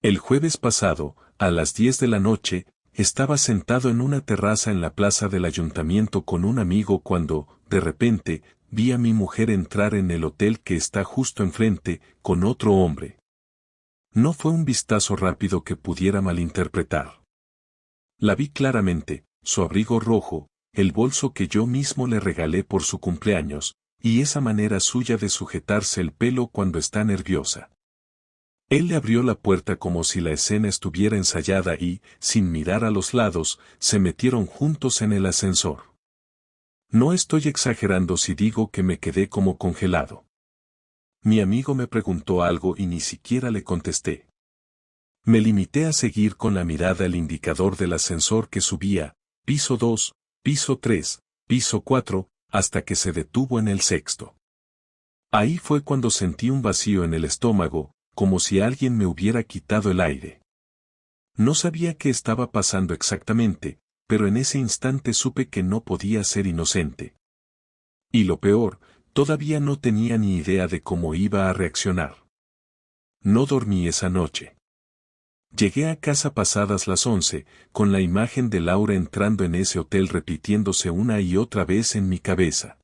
El jueves pasado, a las 10 de la noche, estaba sentado en una terraza en la plaza del ayuntamiento con un amigo cuando, de repente, vi a mi mujer entrar en el hotel que está justo enfrente, con otro hombre. No fue un vistazo rápido que pudiera malinterpretar. La vi claramente, su abrigo rojo, el bolso que yo mismo le regalé por su cumpleaños, y esa manera suya de sujetarse el pelo cuando está nerviosa. Él le abrió la puerta como si la escena estuviera ensayada y, sin mirar a los lados, se metieron juntos en el ascensor. No estoy exagerando si digo que me quedé como congelado. Mi amigo me preguntó algo y ni siquiera le contesté. Me limité a seguir con la mirada el indicador del ascensor que subía, piso 2, piso 3, piso 4, hasta que se detuvo en el sexto. Ahí fue cuando sentí un vacío en el estómago, como si alguien me hubiera quitado el aire. No sabía qué estaba pasando exactamente, pero en ese instante supe que no podía ser inocente. Y lo peor, todavía no tenía ni idea de cómo iba a reaccionar. No dormí esa noche. Llegué a casa pasadas las 11, con la imagen de Laura entrando en ese hotel repitiéndose una y otra vez en mi cabeza.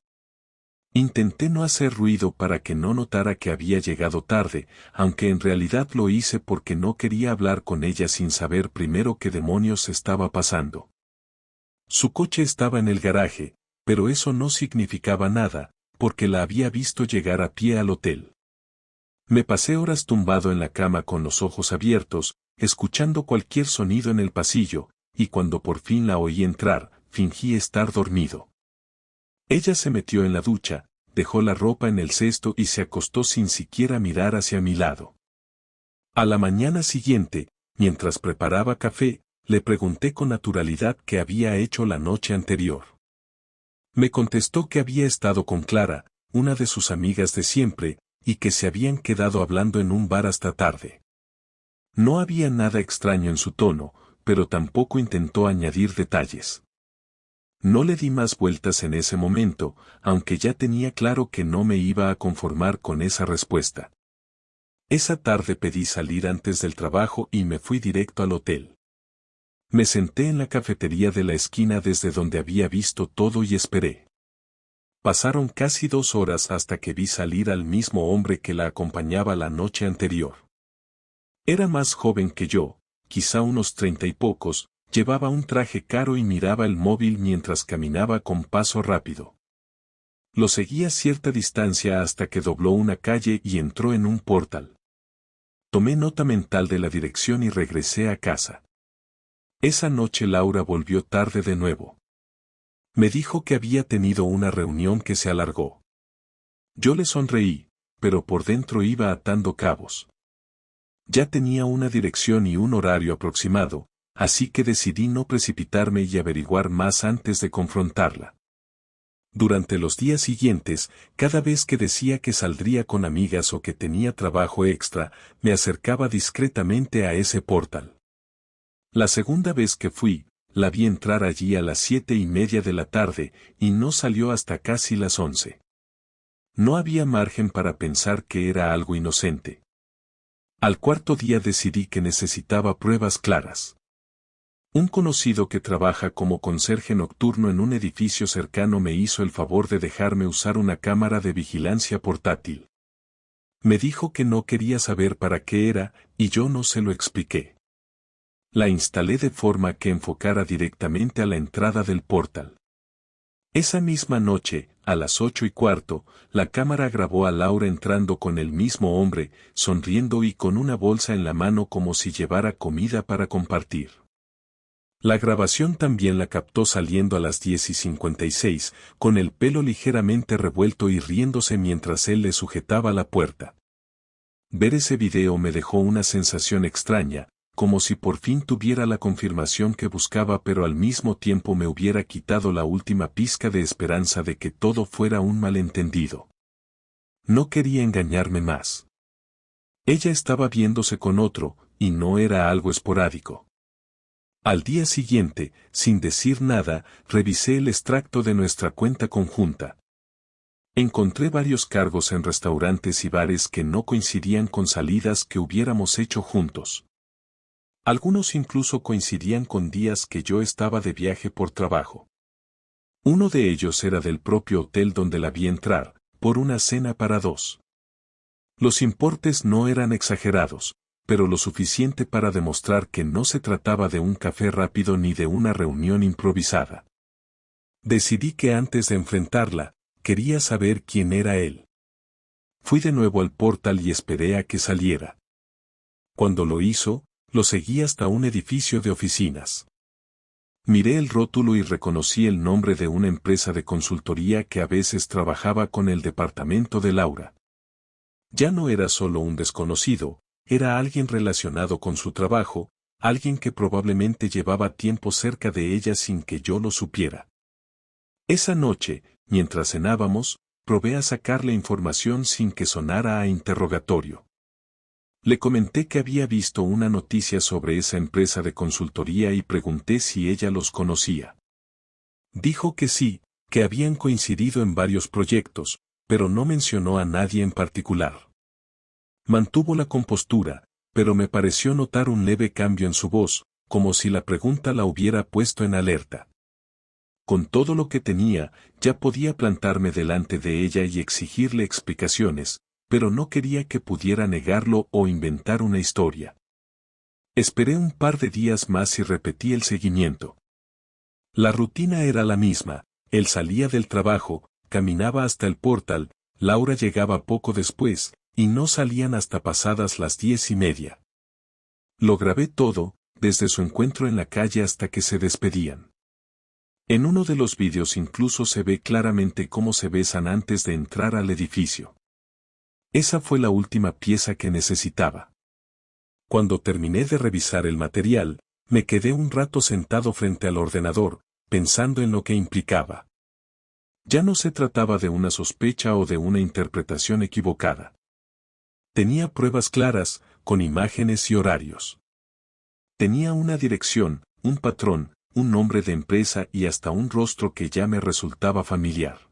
Intenté no hacer ruido para que no notara que había llegado tarde, aunque en realidad lo hice porque no quería hablar con ella sin saber primero qué demonios estaba pasando. Su coche estaba en el garaje, pero eso no significaba nada, porque la había visto llegar a pie al hotel. Me pasé horas tumbado en la cama con los ojos abiertos, escuchando cualquier sonido en el pasillo, y cuando por fin la oí entrar, fingí estar dormido. Ella se metió en la ducha, dejó la ropa en el cesto y se acostó sin siquiera mirar hacia mi lado. A la mañana siguiente, mientras preparaba café, le pregunté con naturalidad qué había hecho la noche anterior. Me contestó que había estado con Clara, una de sus amigas de siempre, y que se habían quedado hablando en un bar hasta tarde. No había nada extraño en su tono, pero tampoco intentó añadir detalles. No le di más vueltas en ese momento, aunque ya tenía claro que no me iba a conformar con esa respuesta. Esa tarde pedí salir antes del trabajo y me fui directo al hotel. Me senté en la cafetería de la esquina desde donde había visto todo y esperé. Pasaron casi 2 horas hasta que vi salir al mismo hombre que la acompañaba la noche anterior. Era más joven que yo, quizá unos 30 y pocos, llevaba un traje caro y miraba el móvil mientras caminaba con paso rápido. Lo seguí a cierta distancia hasta que dobló una calle y entró en un portal. Tomé nota mental de la dirección y regresé a casa. Esa noche Laura volvió tarde de nuevo. Me dijo que había tenido una reunión que se alargó. Yo le sonreí, pero por dentro iba atando cabos. Ya tenía una dirección y un horario aproximado, así que decidí no precipitarme y averiguar más antes de confrontarla. Durante los días siguientes, cada vez que decía que saldría con amigas o que tenía trabajo extra, me acercaba discretamente a ese portal. La segunda vez que fui, la vi entrar allí a las 7:30 de la tarde, y no salió hasta casi las 11. No había margen para pensar que era algo inocente. Al cuarto día decidí que necesitaba pruebas claras. Un conocido que trabaja como conserje nocturno en un edificio cercano me hizo el favor de dejarme usar una cámara de vigilancia portátil. Me dijo que no quería saber para qué era, y yo no se lo expliqué. La instalé de forma que enfocara directamente a la entrada del portal. Esa misma noche, a las 8:15, la cámara grabó a Laura entrando con el mismo hombre, sonriendo y con una bolsa en la mano como si llevara comida para compartir. La grabación también la captó saliendo a las 10:56, con el pelo ligeramente revuelto y riéndose mientras él le sujetaba la puerta. Ver ese video me dejó una sensación extraña, como si por fin tuviera la confirmación que buscaba, pero al mismo tiempo me hubiera quitado la última pizca de esperanza de que todo fuera un malentendido. No quería engañarme más. Ella estaba viéndose con otro, y no era algo esporádico. Al día siguiente, sin decir nada, revisé el extracto de nuestra cuenta conjunta. Encontré varios cargos en restaurantes y bares que no coincidían con salidas que hubiéramos hecho juntos. Algunos incluso coincidían con días que yo estaba de viaje por trabajo. Uno de ellos era del propio hotel donde la vi entrar, por una cena para dos. Los importes no eran exagerados, pero lo suficiente para demostrar que no se trataba de un café rápido ni de una reunión improvisada. Decidí que antes de enfrentarla, quería saber quién era él. Fui de nuevo al portal y esperé a que saliera. Cuando lo hizo, lo seguí hasta un edificio de oficinas. Miré el rótulo y reconocí el nombre de una empresa de consultoría que a veces trabajaba con el departamento de Laura. Ya no era solo un desconocido, era alguien relacionado con su trabajo, alguien que probablemente llevaba tiempo cerca de ella sin que yo lo supiera. Esa noche, mientras cenábamos, probé a sacarle información sin que sonara a interrogatorio. Le comenté que había visto una noticia sobre esa empresa de consultoría y pregunté si ella los conocía. Dijo que sí, que habían coincidido en varios proyectos, pero no mencionó a nadie en particular. Mantuvo la compostura, pero me pareció notar un leve cambio en su voz, como si la pregunta la hubiera puesto en alerta. Con todo lo que tenía, ya podía plantarme delante de ella y exigirle explicaciones, pero no quería que pudiera negarlo o inventar una historia. Esperé un par de días más y repetí el seguimiento. La rutina era la misma, él salía del trabajo, caminaba hasta el portal, Laura llegaba poco después, y no salían hasta pasadas las 10:30. Lo grabé todo, desde su encuentro en la calle hasta que se despedían. En uno de los vídeos incluso se ve claramente cómo se besan antes de entrar al edificio. Esa fue la última pieza que necesitaba. Cuando terminé de revisar el material, me quedé un rato sentado frente al ordenador, pensando en lo que implicaba. Ya no se trataba de una sospecha o de una interpretación equivocada. Tenía pruebas claras, con imágenes y horarios. Tenía una dirección, un patrón, un nombre de empresa y hasta un rostro que ya me resultaba familiar.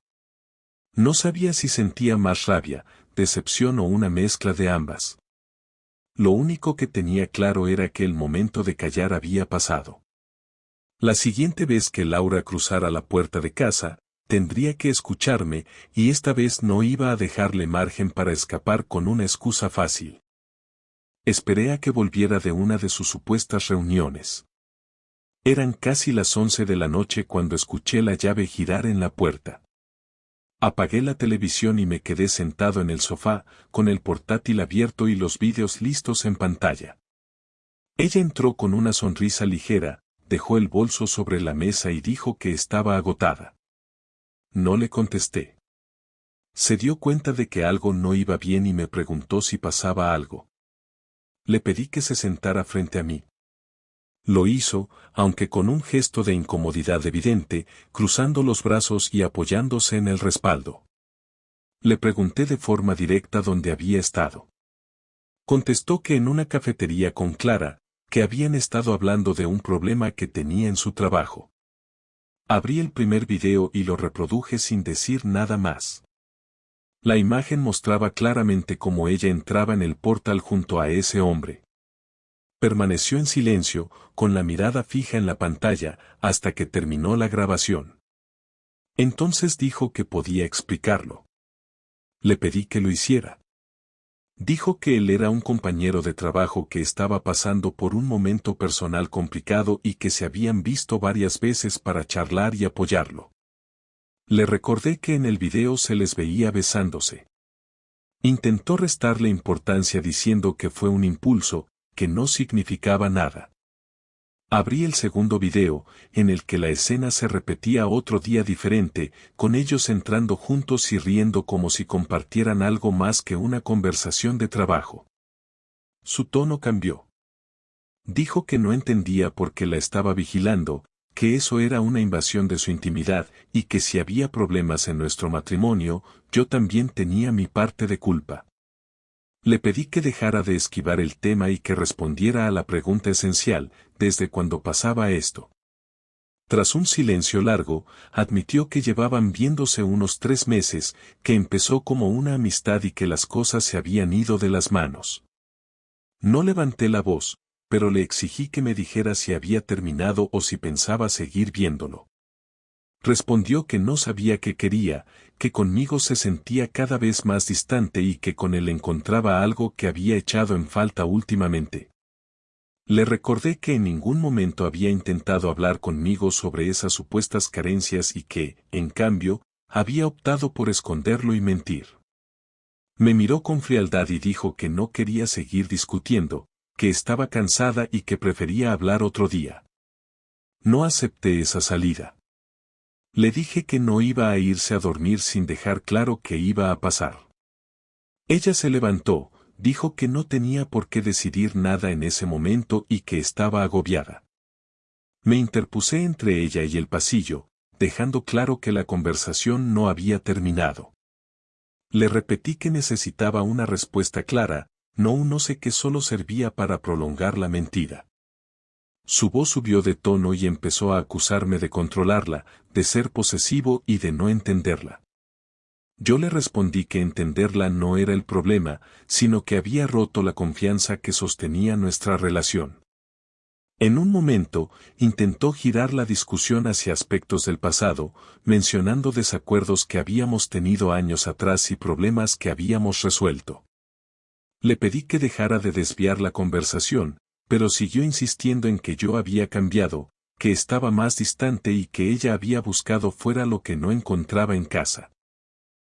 No sabía si sentía más rabia, decepción o una mezcla de ambas. Lo único que tenía claro era que el momento de callar había pasado. La siguiente vez que Laura cruzara la puerta de casa, tendría que escucharme, y esta vez no iba a dejarle margen para escapar con una excusa fácil. Esperé a que volviera de una de sus supuestas reuniones. Eran casi las 11 de la noche cuando escuché la llave girar en la puerta. Apagué la televisión y me quedé sentado en el sofá, con el portátil abierto y los vídeos listos en pantalla. Ella entró con una sonrisa ligera, dejó el bolso sobre la mesa y dijo que estaba agotada. No le contesté. Se dio cuenta de que algo no iba bien y me preguntó si pasaba algo. Le pedí que se sentara frente a mí. Lo hizo, aunque con un gesto de incomodidad evidente, cruzando los brazos y apoyándose en el respaldo. Le pregunté de forma directa dónde había estado. Contestó que en una cafetería con Clara, que habían estado hablando de un problema que tenía en su trabajo. Abrí el primer video y lo reproduje sin decir nada más. La imagen mostraba claramente cómo ella entraba en el portal junto a ese hombre. Permaneció en silencio, con la mirada fija en la pantalla, hasta que terminó la grabación. Entonces dijo que podía explicarlo. Le pedí que lo hiciera. Dijo que él era un compañero de trabajo que estaba pasando por un momento personal complicado y que se habían visto varias veces para charlar y apoyarlo. Le recordé que en el video se les veía besándose. Intentó restarle importancia diciendo que fue un impulso, que no significaba nada. Abrí el segundo video, en el que la escena se repetía otro día diferente, con ellos entrando juntos y riendo como si compartieran algo más que una conversación de trabajo. Su tono cambió. Dijo que no entendía por qué la estaba vigilando, que eso era una invasión de su intimidad, y que si había problemas en nuestro matrimonio, yo también tenía mi parte de culpa. Le pedí que dejara de esquivar el tema y que respondiera a la pregunta esencial, ¿desde cuándo pasaba esto? Tras un silencio largo, admitió que llevaban viéndose unos 3 meses, que empezó como una amistad y que las cosas se habían ido de las manos. No levanté la voz, pero le exigí que me dijera si había terminado o si pensaba seguir viéndolo. Respondió que no sabía qué quería, que conmigo se sentía cada vez más distante y que con él encontraba algo que había echado en falta últimamente. Le recordé que en ningún momento había intentado hablar conmigo sobre esas supuestas carencias y que, en cambio, había optado por esconderlo y mentir. Me miró con frialdad y dijo que no quería seguir discutiendo, que estaba cansada y que prefería hablar otro día. No acepté esa salida. Le dije que no iba a irse a dormir sin dejar claro qué iba a pasar. Ella se levantó, dijo que no tenía por qué decidir nada en ese momento y que estaba agobiada. Me interpuse entre ella y el pasillo, dejando claro que la conversación no había terminado. Le repetí que necesitaba una respuesta clara, no un no sé que solo servía para prolongar la mentira. Su voz subió de tono y empezó a acusarme de controlarla, de ser posesivo y de no entenderla. Yo le respondí que entenderla no era el problema, sino que había roto la confianza que sostenía nuestra relación. En un momento, intentó girar la discusión hacia aspectos del pasado, mencionando desacuerdos que habíamos tenido años atrás y problemas que habíamos resuelto. Le pedí que dejara de desviar la conversación, pero siguió insistiendo en que yo había cambiado, que estaba más distante y que ella había buscado fuera lo que no encontraba en casa.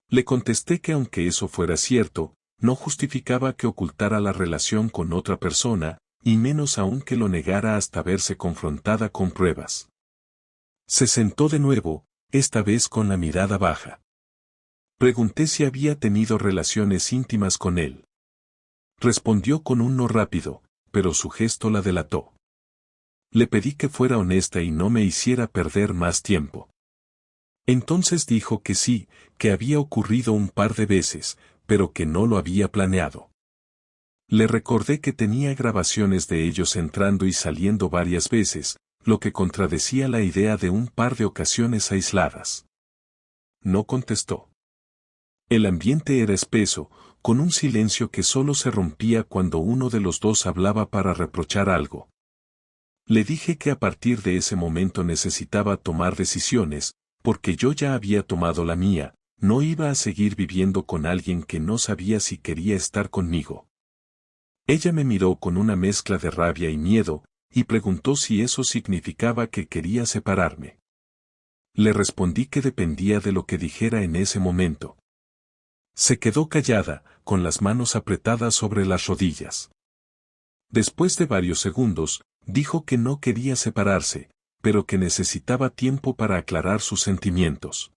Le contesté que aunque eso fuera cierto, no justificaba que ocultara la relación con otra persona, y menos aún que lo negara hasta verse confrontada con pruebas. Se sentó de nuevo, esta vez con la mirada baja. Pregunté si había tenido relaciones íntimas con él. Respondió con un no rápido, pero su gesto la delató. Le pedí que fuera honesta y no me hiciera perder más tiempo. Entonces dijo que sí, que había ocurrido un par de veces, pero que no lo había planeado. Le recordé que tenía grabaciones de ellos entrando y saliendo varias veces, lo que contradecía la idea de un par de ocasiones aisladas. No contestó. El ambiente era espeso, con un silencio que solo se rompía cuando uno de los dos hablaba para reprochar algo. Le dije que a partir de ese momento necesitaba tomar decisiones, porque yo ya había tomado la mía, no iba a seguir viviendo con alguien que no sabía si quería estar conmigo. Ella me miró con una mezcla de rabia y miedo, y preguntó si eso significaba que quería separarme. Le respondí que dependía de lo que dijera en ese momento. Se quedó callada, con las manos apretadas sobre las rodillas. Después de varios segundos, dijo que no quería separarse, pero que necesitaba tiempo para aclarar sus sentimientos.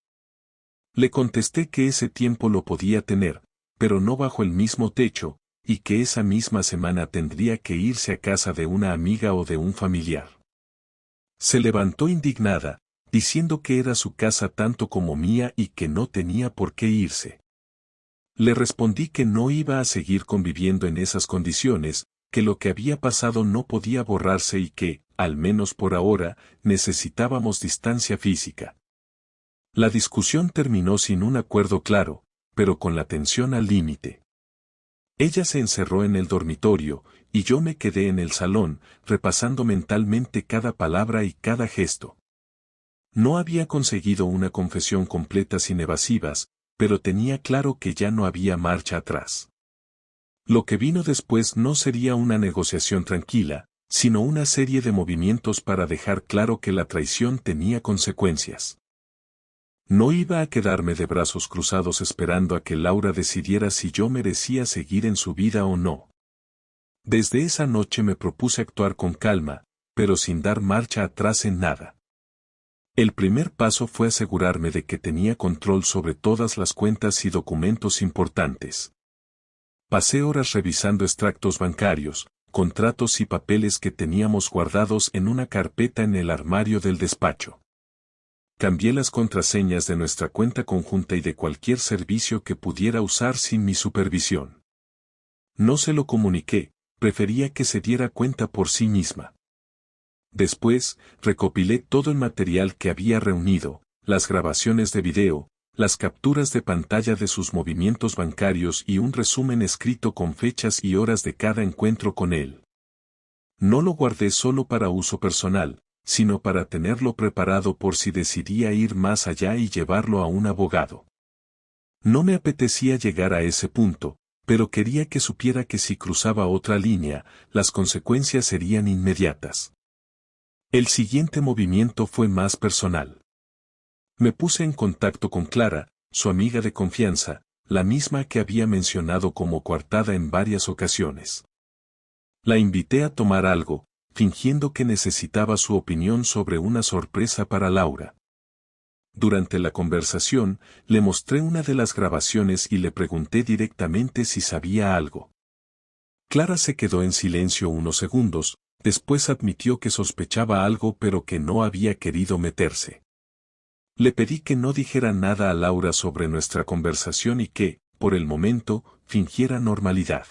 Le contesté que ese tiempo lo podía tener, pero no bajo el mismo techo, y que esa misma semana tendría que irse a casa de una amiga o de un familiar. Se levantó indignada, diciendo que era su casa tanto como mía y que no tenía por qué irse. Le respondí que no iba a seguir conviviendo en esas condiciones, que lo que había pasado no podía borrarse y que, al menos por ahora, necesitábamos distancia física. La discusión terminó sin un acuerdo claro, pero con la tensión al límite. Ella se encerró en el dormitorio, y yo me quedé en el salón, repasando mentalmente cada palabra y cada gesto. No había conseguido una confesión completa sin evasivas, pero tenía claro que ya no había marcha atrás. Lo que vino después no sería una negociación tranquila, sino una serie de movimientos para dejar claro que la traición tenía consecuencias. No iba a quedarme de brazos cruzados esperando a que Laura decidiera si yo merecía seguir en su vida o no. Desde esa noche me propuse actuar con calma, pero sin dar marcha atrás en nada. El primer paso fue asegurarme de que tenía control sobre todas las cuentas y documentos importantes. Pasé horas revisando extractos bancarios, contratos y papeles que teníamos guardados en una carpeta en el armario del despacho. Cambié las contraseñas de nuestra cuenta conjunta y de cualquier servicio que pudiera usar sin mi supervisión. No se lo comuniqué, prefería que se diera cuenta por sí misma. Después, recopilé todo el material que había reunido, las grabaciones de video, las capturas de pantalla de sus movimientos bancarios y un resumen escrito con fechas y horas de cada encuentro con él. No lo guardé solo para uso personal, sino para tenerlo preparado por si decidía ir más allá y llevarlo a un abogado. No me apetecía llegar a ese punto, pero quería que supiera que si cruzaba otra línea, las consecuencias serían inmediatas. El siguiente movimiento fue más personal. Me puse en contacto con Clara, su amiga de confianza, la misma que había mencionado como coartada en varias ocasiones. La invité a tomar algo, fingiendo que necesitaba su opinión sobre una sorpresa para Laura. Durante la conversación, le mostré una de las grabaciones y le pregunté directamente si sabía algo. Clara se quedó en silencio unos segundos, después admitió que sospechaba algo pero que no había querido meterse. Le pedí que no dijera nada a Laura sobre nuestra conversación y que, por el momento, fingiera normalidad.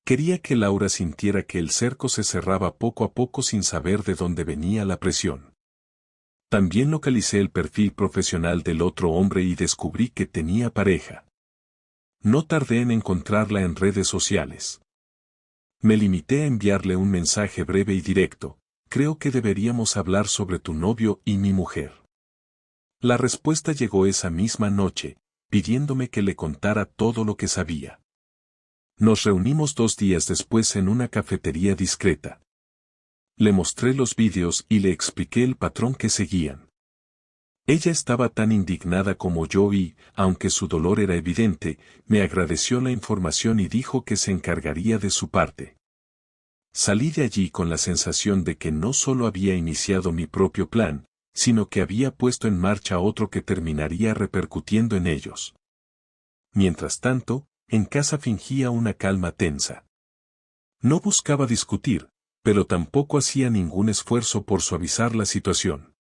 Quería que Laura sintiera que el cerco se cerraba poco a poco sin saber de dónde venía la presión. También localicé el perfil profesional del otro hombre y descubrí que tenía pareja. No tardé en encontrarla en redes sociales. Me limité a enviarle un mensaje breve y directo: creo que deberíamos hablar sobre tu novio y mi mujer. La respuesta llegó esa misma noche, pidiéndome que le contara todo lo que sabía. Nos reunimos 2 días después en una cafetería discreta. Le mostré los vídeos y le expliqué el patrón que seguían. Ella estaba tan indignada como yo y, aunque su dolor era evidente, me agradeció la información y dijo que se encargaría de su parte. Salí de allí con la sensación de que no solo había iniciado mi propio plan, sino que había puesto en marcha otro que terminaría repercutiendo en ellos. Mientras tanto, en casa fingía una calma tensa. No buscaba discutir, pero tampoco hacía ningún esfuerzo por suavizar la situación.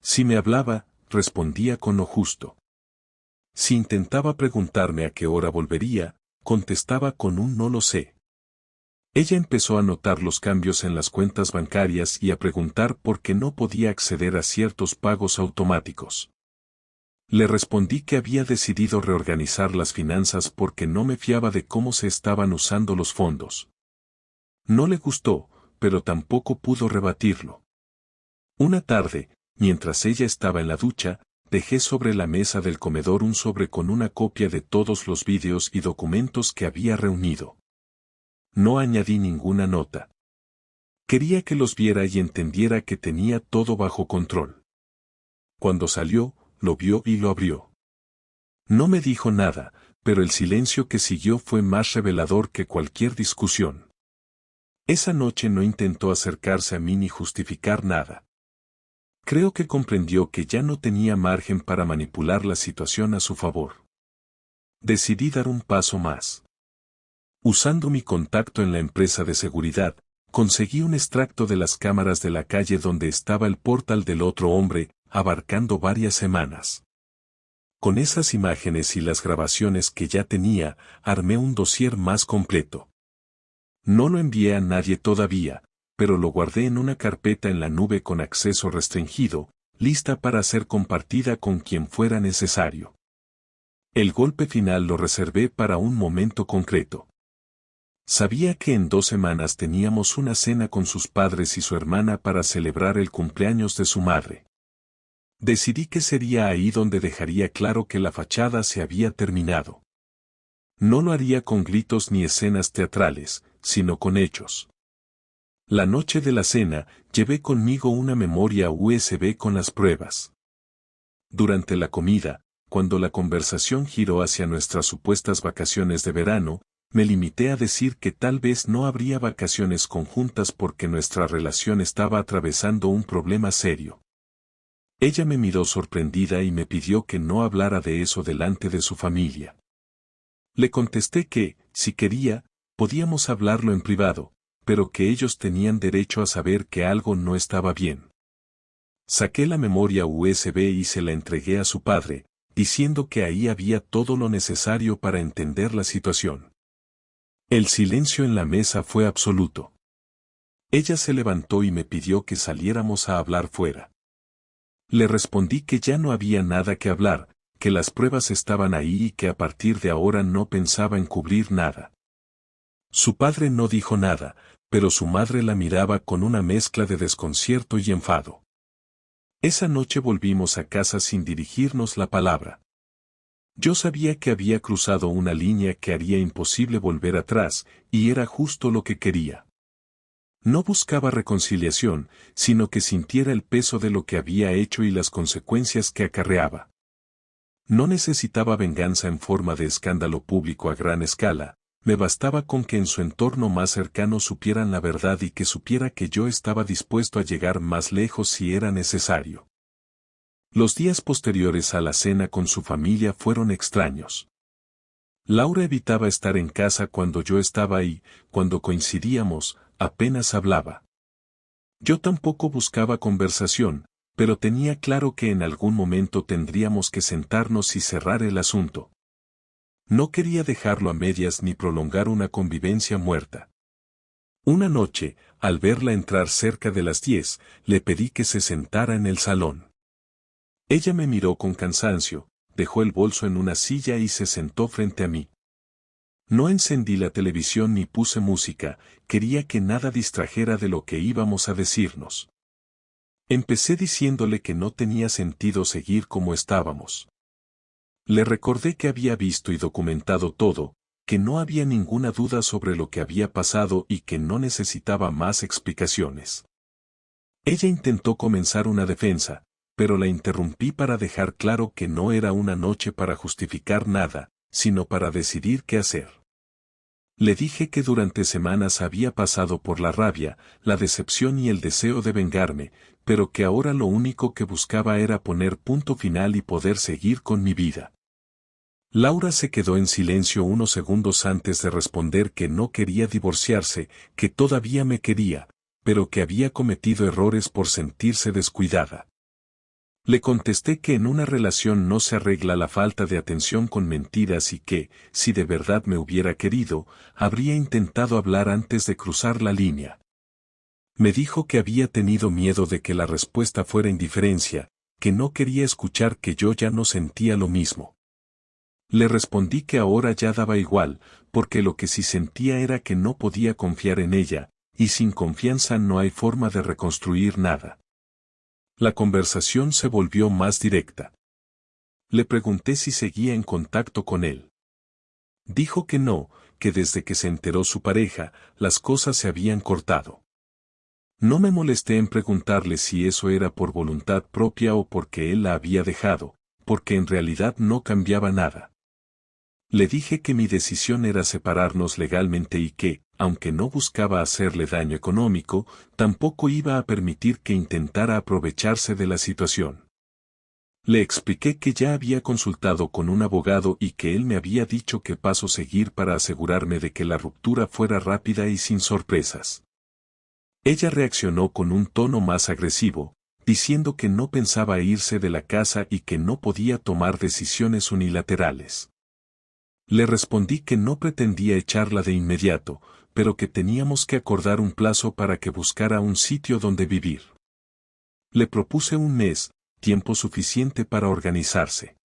Si me hablaba, respondía con lo justo. Si intentaba preguntarme a qué hora volvería, contestaba con un no lo sé. Ella empezó a notar los cambios en las cuentas bancarias y a preguntar por qué no podía acceder a ciertos pagos automáticos. Le respondí que había decidido reorganizar las finanzas porque no me fiaba de cómo se estaban usando los fondos. No le gustó, pero tampoco pudo rebatirlo. Una tarde, mientras ella estaba en la ducha, dejé sobre la mesa del comedor un sobre con una copia de todos los vídeos y documentos que había reunido. No añadí ninguna nota. Quería que los viera y entendiera que tenía todo bajo control. Cuando salió, lo vio y lo abrió. No me dijo nada, pero el silencio que siguió fue más revelador que cualquier discusión. Esa noche no intentó acercarse a mí ni justificar nada. Creo que comprendió que ya no tenía margen para manipular la situación a su favor. Decidí dar un paso más. Usando mi contacto en la empresa de seguridad, conseguí un extracto de las cámaras de la calle donde estaba el portal del otro hombre, abarcando varias semanas. Con esas imágenes y las grabaciones que ya tenía, armé un dossier más completo. No lo envié a nadie todavía, pero lo guardé en una carpeta en la nube con acceso restringido, lista para ser compartida con quien fuera necesario. El golpe final lo reservé para un momento concreto. Sabía que en 2 semanas teníamos una cena con sus padres y su hermana para celebrar el cumpleaños de su madre. Decidí que sería ahí donde dejaría claro que la fachada se había terminado. No lo haría con gritos ni escenas teatrales, sino con hechos. La noche de la cena, llevé conmigo una memoria USB con las pruebas. Durante la comida, cuando la conversación giró hacia nuestras supuestas vacaciones de verano, me limité a decir que tal vez no habría vacaciones conjuntas porque nuestra relación estaba atravesando un problema serio. Ella me miró sorprendida y me pidió que no hablara de eso delante de su familia. Le contesté que, si quería, podíamos hablarlo en privado, pero que ellos tenían derecho a saber que algo no estaba bien. Saqué la memoria USB y se la entregué a su padre, diciendo que ahí había todo lo necesario para entender la situación. El silencio en la mesa fue absoluto. Ella se levantó y me pidió que saliéramos a hablar fuera. Le respondí que ya no había nada que hablar, que las pruebas estaban ahí y que a partir de ahora no pensaba encubrir nada. Su padre no dijo nada, pero su madre la miraba con una mezcla de desconcierto y enfado. Esa noche volvimos a casa sin dirigirnos la palabra. Yo sabía que había cruzado una línea que haría imposible volver atrás, y era justo lo que quería. No buscaba reconciliación, sino que sintiera el peso de lo que había hecho y las consecuencias que acarreaba. No necesitaba venganza en forma de escándalo público a gran escala, me bastaba con que en su entorno más cercano supieran la verdad y que supiera que yo estaba dispuesto a llegar más lejos si era necesario. Los días posteriores a la cena con su familia fueron extraños. Laura evitaba estar en casa cuando yo estaba ahí, cuando coincidíamos, apenas hablaba. Yo tampoco buscaba conversación, pero tenía claro que en algún momento tendríamos que sentarnos y cerrar el asunto. No quería dejarlo a medias ni prolongar una convivencia muerta. Una noche, al verla entrar cerca de las 10, le pedí que se sentara en el salón. Ella me miró con cansancio, dejó el bolso en una silla y se sentó frente a mí. No encendí la televisión ni puse música, quería que nada distrajera de lo que íbamos a decirnos. Empecé diciéndole que no tenía sentido seguir como estábamos. Le recordé que había visto y documentado todo, que no había ninguna duda sobre lo que había pasado y que no necesitaba más explicaciones. Ella intentó comenzar una defensa, pero la interrumpí para dejar claro que no era una noche para justificar nada, sino para decidir qué hacer. Le dije que durante semanas había pasado por la rabia, la decepción y el deseo de vengarme, pero que ahora lo único que buscaba era poner punto final y poder seguir con mi vida. Laura se quedó en silencio unos segundos antes de responder que no quería divorciarse, que todavía me quería, pero que había cometido errores por sentirse descuidada. Le contesté que en una relación no se arregla la falta de atención con mentiras y que, si de verdad me hubiera querido, habría intentado hablar antes de cruzar la línea. Me dijo que había tenido miedo de que la respuesta fuera indiferencia, que no quería escuchar que yo ya no sentía lo mismo. Le respondí que ahora ya daba igual, porque lo que sí sentía era que no podía confiar en ella, y sin confianza no hay forma de reconstruir nada. La conversación se volvió más directa. Le pregunté si seguía en contacto con él. Dijo que no, que desde que se enteró su pareja, las cosas se habían cortado. No me molesté en preguntarle si eso era por voluntad propia o porque él la había dejado, porque en realidad no cambiaba nada. Le dije que mi decisión era separarnos legalmente y que, aunque no buscaba hacerle daño económico, tampoco iba a permitir que intentara aprovecharse de la situación. Le expliqué que ya había consultado con un abogado y que él me había dicho qué paso seguir para asegurarme de que la ruptura fuera rápida y sin sorpresas. Ella reaccionó con un tono más agresivo, diciendo que no pensaba irse de la casa y que no podía tomar decisiones unilaterales. Le respondí que no pretendía echarla de inmediato, pero que teníamos que acordar un plazo para que buscara un sitio donde vivir. Le propuse un mes, tiempo suficiente para organizarse.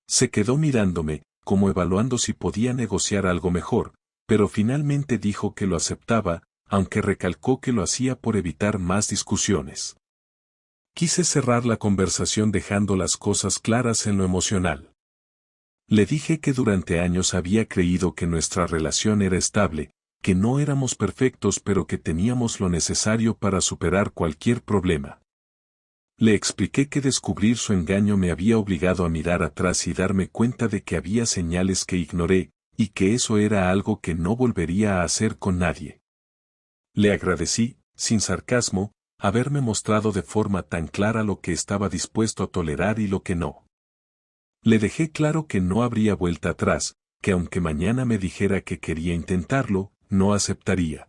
Se quedó mirándome, como evaluando si podía negociar algo mejor, pero finalmente dijo que lo aceptaba, aunque recalcó que lo hacía por evitar más discusiones. Quise cerrar la conversación dejando las cosas claras en lo emocional. Le dije que durante años había creído que nuestra relación era estable, que no éramos perfectos pero que teníamos lo necesario para superar cualquier problema. Le expliqué que descubrir su engaño me había obligado a mirar atrás y darme cuenta de que había señales que ignoré, y que eso era algo que no volvería a hacer con nadie. Le agradecí, sin sarcasmo, haberme mostrado de forma tan clara lo que estaba dispuesto a tolerar y lo que no. Le dejé claro que no habría vuelta atrás, que aunque mañana me dijera que quería intentarlo, no aceptaría.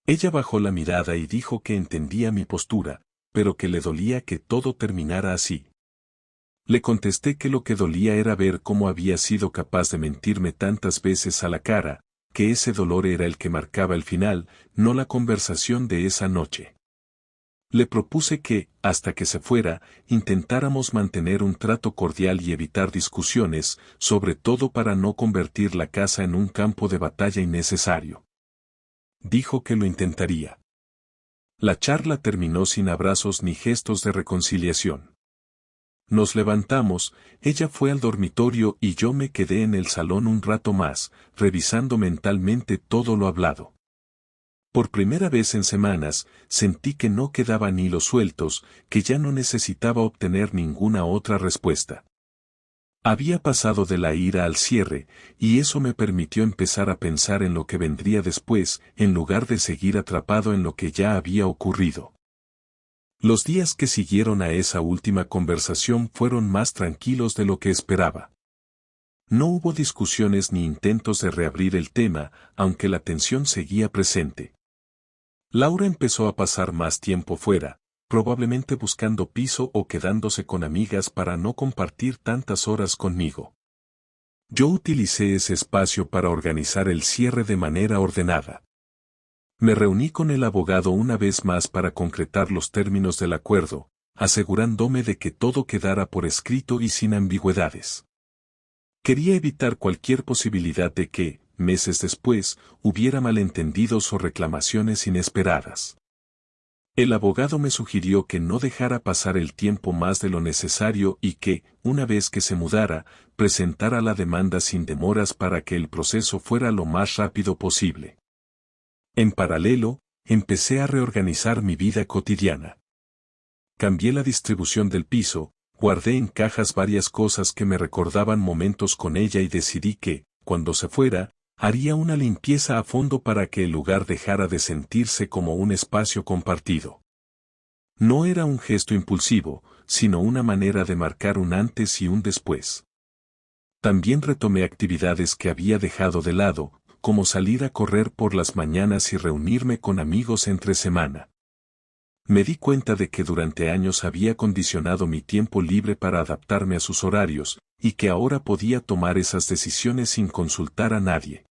Ella bajó la mirada y dijo que entendía mi postura, pero que le dolía que todo terminara así. Le contesté que lo que dolía era ver cómo había sido capaz de mentirme tantas veces a la cara, que ese dolor era el que marcaba el final, no la conversación de esa noche. Le propuse que, hasta que se fuera, intentáramos mantener un trato cordial y evitar discusiones, sobre todo para no convertir la casa en un campo de batalla innecesario. Dijo que lo intentaría. La charla terminó sin abrazos ni gestos de reconciliación. Nos levantamos, ella fue al dormitorio y yo me quedé en el salón un rato más, revisando mentalmente todo lo hablado. Por primera vez en semanas, sentí que no quedaban hilos sueltos, que ya no necesitaba obtener ninguna otra respuesta. Había pasado de la ira al cierre, y eso me permitió empezar a pensar en lo que vendría después, en lugar de seguir atrapado en lo que ya había ocurrido. Los días que siguieron a esa última conversación fueron más tranquilos de lo que esperaba. No hubo discusiones ni intentos de reabrir el tema, aunque la tensión seguía presente. Laura empezó a pasar más tiempo fuera, probablemente buscando piso o quedándose con amigas para no compartir tantas horas conmigo. Yo utilicé ese espacio para organizar el cierre de manera ordenada. Me reuní con el abogado una vez más para concretar los términos del acuerdo, asegurándome de que todo quedara por escrito y sin ambigüedades. Quería evitar cualquier posibilidad de que, meses después, hubiera malentendidos o reclamaciones inesperadas. El abogado me sugirió que no dejara pasar el tiempo más de lo necesario y que, una vez que se mudara, presentara la demanda sin demoras para que el proceso fuera lo más rápido posible. En paralelo, empecé a reorganizar mi vida cotidiana. Cambié la distribución del piso, guardé en cajas varias cosas que me recordaban momentos con ella y decidí que, cuando se fuera, haría una limpieza a fondo para que el lugar dejara de sentirse como un espacio compartido. No era un gesto impulsivo, sino una manera de marcar un antes y un después. También retomé actividades que había dejado de lado, como salir a correr por las mañanas y reunirme con amigos entre semana. Me di cuenta de que durante años había condicionado mi tiempo libre para adaptarme a sus horarios, y que ahora podía tomar esas decisiones sin consultar a nadie.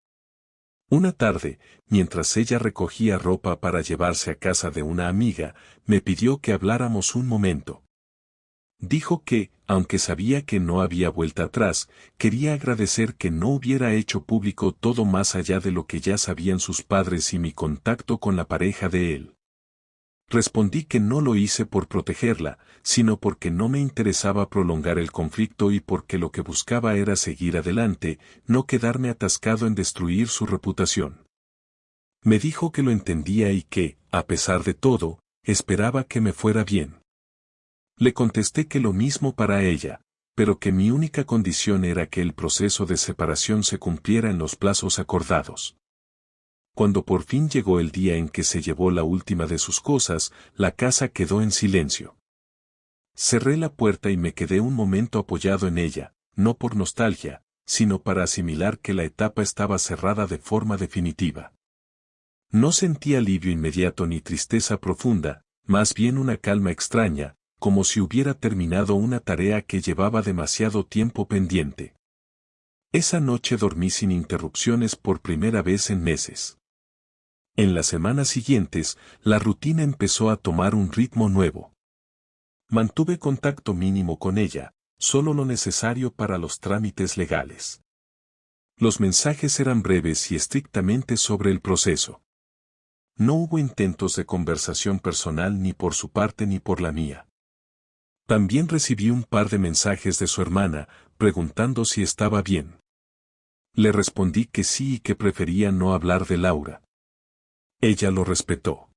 Una tarde, mientras ella recogía ropa para llevarse a casa de una amiga, me pidió que habláramos un momento. Dijo que, aunque sabía que no había vuelta atrás, quería agradecer que no hubiera hecho público todo más allá de lo que ya sabían sus padres y mi contacto con la pareja de él. Respondí que no lo hice por protegerla, sino porque no me interesaba prolongar el conflicto y porque lo que buscaba era seguir adelante, no quedarme atascado en destruir su reputación. Me dijo que lo entendía y que, a pesar de todo, esperaba que me fuera bien. Le contesté que lo mismo para ella, pero que mi única condición era que el proceso de separación se cumpliera en los plazos acordados. Cuando por fin llegó el día en que se llevó la última de sus cosas, la casa quedó en silencio. Cerré la puerta y me quedé un momento apoyado en ella, no por nostalgia, sino para asimilar que la etapa estaba cerrada de forma definitiva. No sentí alivio inmediato ni tristeza profunda, más bien una calma extraña, como si hubiera terminado una tarea que llevaba demasiado tiempo pendiente. Esa noche dormí sin interrupciones por primera vez en meses. En las semanas siguientes, la rutina empezó a tomar un ritmo nuevo. Mantuve contacto mínimo con ella, solo lo necesario para los trámites legales. Los mensajes eran breves y estrictamente sobre el proceso. No hubo intentos de conversación personal ni por su parte ni por la mía. También recibí un par de mensajes de su hermana, preguntando si estaba bien. Le respondí que sí y que prefería no hablar de Laura. Ella lo respetó.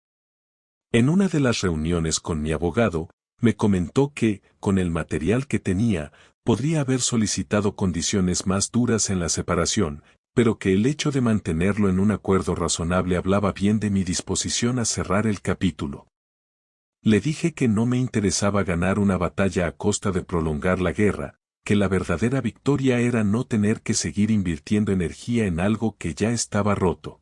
En una de las reuniones con mi abogado, me comentó que, con el material que tenía, podría haber solicitado condiciones más duras en la separación, pero que el hecho de mantenerlo en un acuerdo razonable hablaba bien de mi disposición a cerrar el capítulo. Le dije que no me interesaba ganar una batalla a costa de prolongar la guerra, que la verdadera victoria era no tener que seguir invirtiendo energía en algo que ya estaba roto.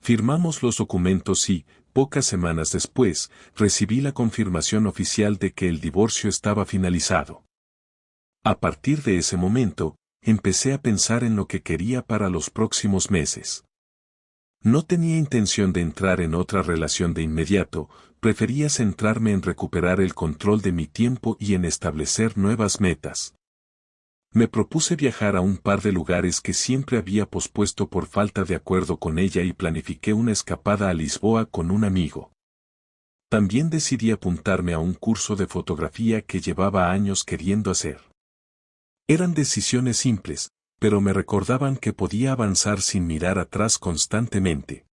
Firmamos los documentos y, pocas semanas después, recibí la confirmación oficial de que el divorcio estaba finalizado. A partir de ese momento, empecé a pensar en lo que quería para los próximos meses. No tenía intención de entrar en otra relación de inmediato, prefería centrarme en recuperar el control de mi tiempo y en establecer nuevas metas. Me propuse viajar a un par de lugares que siempre había pospuesto por falta de acuerdo con ella y planifiqué una escapada a Lisboa con un amigo. También decidí apuntarme a un curso de fotografía que llevaba años queriendo hacer. Eran decisiones simples, pero me recordaban que podía avanzar sin mirar atrás constantemente.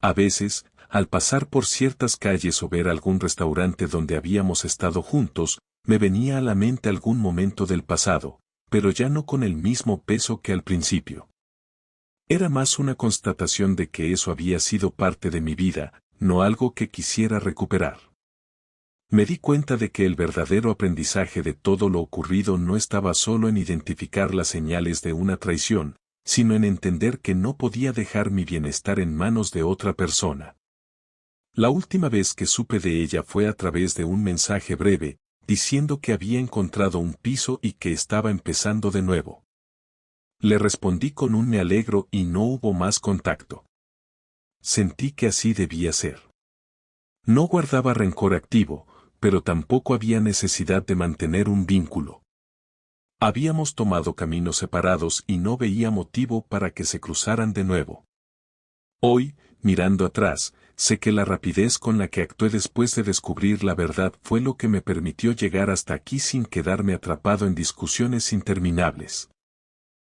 A veces, al pasar por ciertas calles o ver algún restaurante donde habíamos estado juntos, me venía a la mente algún momento del pasado, pero ya no con el mismo peso que al principio. Era más una constatación de que eso había sido parte de mi vida, no algo que quisiera recuperar. Me di cuenta de que el verdadero aprendizaje de todo lo ocurrido no estaba solo en identificar las señales de una traición, sino en entender que no podía dejar mi bienestar en manos de otra persona. La última vez que supe de ella fue a través de un mensaje breve, diciendo que había encontrado un piso y que estaba empezando de nuevo. Le respondí con un me alegro y no hubo más contacto. Sentí que así debía ser. No guardaba rencor activo, pero tampoco había necesidad de mantener un vínculo. Habíamos tomado caminos separados y no veía motivo para que se cruzaran de nuevo. Hoy, mirando atrás, sé que la rapidez con la que actué después de descubrir la verdad fue lo que me permitió llegar hasta aquí sin quedarme atrapado en discusiones interminables.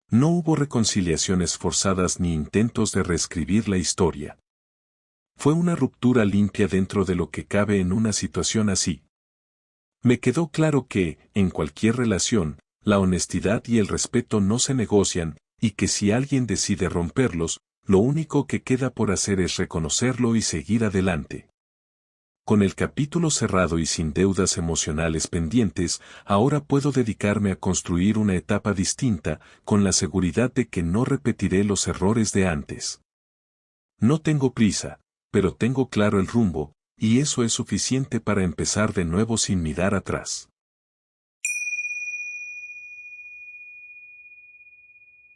No hubo reconciliaciones forzadas ni intentos de reescribir la historia. Fue una ruptura limpia dentro de lo que cabe en una situación así. Me quedó claro que, en cualquier relación, la honestidad y el respeto no se negocian, y que si alguien decide romperlos, lo único que queda por hacer es reconocerlo y seguir adelante. Con el capítulo cerrado y sin deudas emocionales pendientes, ahora puedo dedicarme a construir una etapa distinta, con la seguridad de que no repetiré los errores de antes. No tengo prisa, pero tengo claro el rumbo, y eso es suficiente para empezar de nuevo sin mirar atrás.